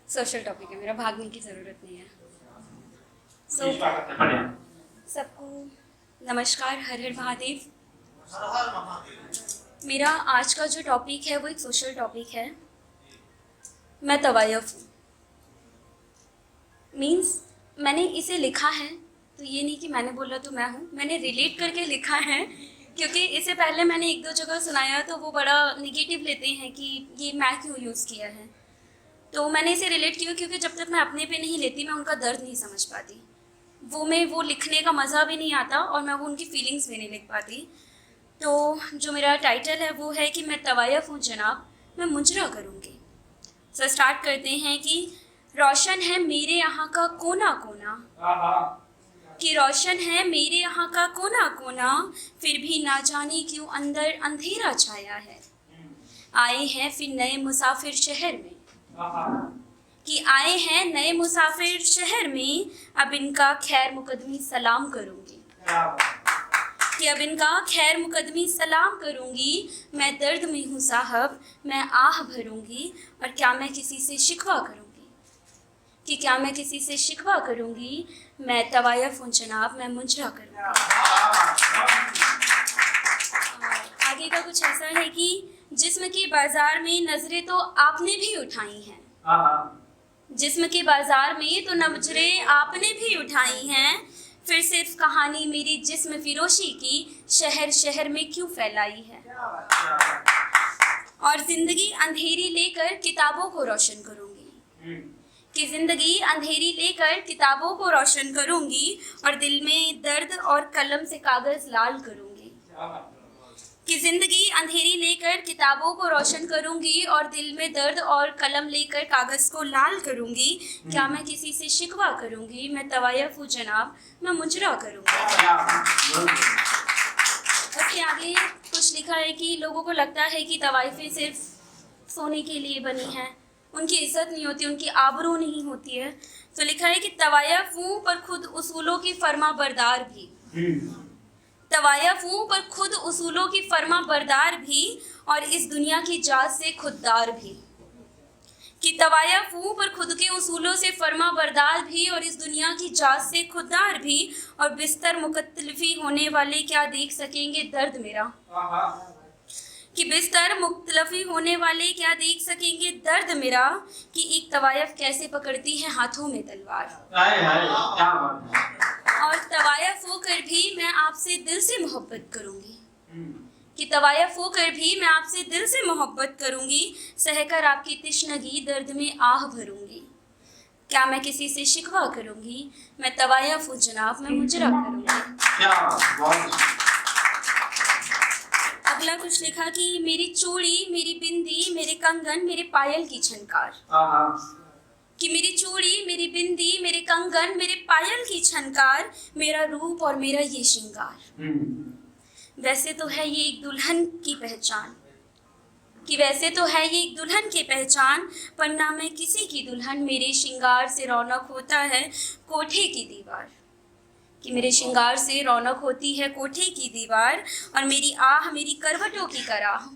Social topic है मेरा, भागने की ज़रूरत नहीं है। सबको नमस्कार, हर हर महादेव। मेरा आज का जो टॉपिक है वो एक सोशल टॉपिक है। मैं तवायफ हूँ, मीन्स मैंने इसे लिखा है तो ये नहीं कि मैंने बोला तो मैं हूँ, मैंने रिलेट करके लिखा है, क्योंकि इससे पहले मैंने एक दो जगह सुनाया तो वो बड़ा निगेटिव लेते हैं कि ये मैं क्यों यूज़ किया है। तो मैंने इसे रिलेट किया क्योंकि जब तक मैं अपने पे नहीं लेती मैं उनका दर्द नहीं समझ पाती, वो लिखने का मज़ा भी नहीं आता और मैं वो उनकी फीलिंग्स भी नहीं लिख पाती। तो जो मेरा टाइटल है वो है कि मैं तवायफ हूँ जनाब, मैं मुजरा करूँगी। सो स्टार्ट करते हैं कि रोशन है मेरे यहाँ का कोना कोना, कि रोशन है मेरे यहाँ का कोना कोना, फिर भी ना जाने क्यों अंदर अंधेरा छाया है। आए हैं फिर नए मुसाफिर शहर में, कि आए हैं नए मुसाफिर शहर में, अब इनका खैर मुकदमी सलाम करूँगी, कि अब इनका खैर मुकदमी सलाम करूँगी। मैं दर्द में हूँ साहब, मैं आह भरूँगी, और क्या मैं किसी से शिकवा करूँगी, कि क्या मैं किसी से शिकवा करूँगी। मैं तवायफ हूँ जनाब, मैं मुजरा करूँगी। आगे का कुछ ऐसा है कि जिस्म के बाजार में नजरें तो आपने भी उठाई हैं, जिस्म के बाजार में तो नजरें आपने भी उठाई हैं, फिर सिर्फ कहानी मेरी जिस्म फिरोशी की शहर शहर में क्यों फैलाई है। और जिंदगी अंधेरी लेकर किताबों को रोशन करूँगी, कि ज़िंदगी अंधेरी लेकर किताबों को रोशन करूँगी, और दिल में दर्द और कलम से कागज़ लाल करूँगी, कि ज़िंदगी अंधेरी लेकर किताबों को रोशन करूँगी और दिल में दर्द और कलम लेकर कागज़ को लाल करूँगी। क्या मैं किसी से शिकवा करूँगी, मैं तवायफ हूँ जनाब, मैं मुजरा करूँगी। उसके आगे कुछ लिखा है कि लोगों को लगता है कि तवाइफें सिर्फ सोने के लिए बनी हैं, उनकी इज्जत नहीं होती, उनकी आबरू नहीं होती है। तो लिखा है कि तवायफ हूँ पर खुद उसूलों की फर्मा बरदार भी, तवायफ हूँ पर खुद उसूलों की फर्मा बरदार भी, और इस दुनिया की जात से खुददार भी, कि तवायफ हूँ पर खुद के उसूलों से फर्मा बरदार भी, और इस दुनिया की जात से खुददार भी, और बिस्तर मुख्तलिफी होने वाले क्या देख सकेंगे दर्द मेरा, कि बिस्तर मुख्तलिफी होने वाले क्या देख सकेंगे दर्द मेरा, कि एक तवायफ कैसे पकड़ती है हाथों में तलवार, और तवायफ होकर भी मैं आपसे दिल से मोहब्बत करूंगी, कि तवायफ होकर भी मैं आपसे दिल से मोहब्बत करूंगी, सहकर आपकी तिश्नगी दर्द में आह भरूंगी। क्या मैं किसी से शिकवा करूंगी, मैं तवायफ हूँ जनाब, मैं मुजरा करूंगी। अगला कुछ लिखा कि मेरी चूड़ी मेरी बिंदी मेरे कंगन मेरे पायल की छनकार, कि मेरी चूड़ी मेरी बिंदी मेरे कंगन मेरे पायल की छनकार, मेरा रूप और मेरा ये श्रृंगार। वैसे तो है ये एक दुल्हन की पहचान, कि वैसे तो है ये एक दुल्हन की पहचान, पर ना मैं किसी की दुल्हन, मेरे श्रृंगार से रौनक होता है कोठे की दीवार, कि मेरे श्रृंगार से रौनक होती है कोठे की दीवार, और मेरी आह मेरी करवटों की कराह,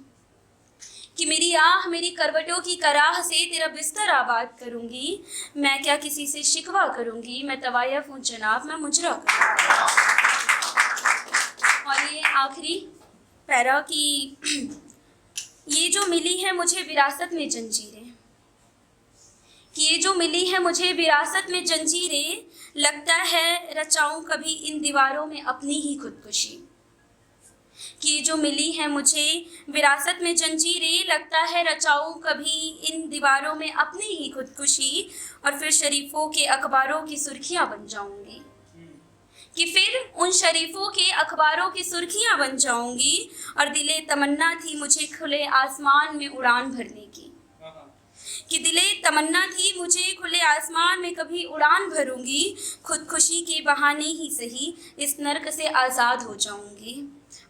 कि मेरी आह मेरी करवटों की कराह से तेरा बिस्तर आबाद करूंगी। मैं क्या किसी से शिकवा करूंगी, मैं तवायफ हूँ जनाब, मैं मुजरा करूंगी। और ये आखिरी पैरा कि ये जो मिली है मुझे विरासत में जंजीरें, कि ये जो मिली है मुझे विरासत में जंजीरें, लगता है रचाऊं कभी इन दीवारों में अपनी ही खुदकुशी, कि ये जो मिली है मुझे विरासत में जंजीरें, लगता है रचाऊं कभी इन दीवारों में अपनी ही खुदकुशी, और फिर शरीफों के अखबारों की सुर्खियां बन जाऊंगी, कि फिर उन शरीफों के अखबारों की सुर्खियां बन जाऊंगी, और दिले तमन्ना थी मुझे खुले आसमान में उड़ान भरने की, कि दिले तमन्ना थी मुझे खुले आसमान में कभी उड़ान भरूंगी, खुदकुशी के बहाने ही सही इस नर्क से आज़ाद हो जाऊंगी।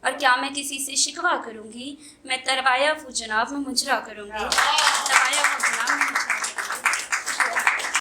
और क्या मैं किसी से शिकवा करूंगी, मैं तवायफ हूँ जनाब, मैं मुजरा करूंगी। तवायफ हूँ जनाब।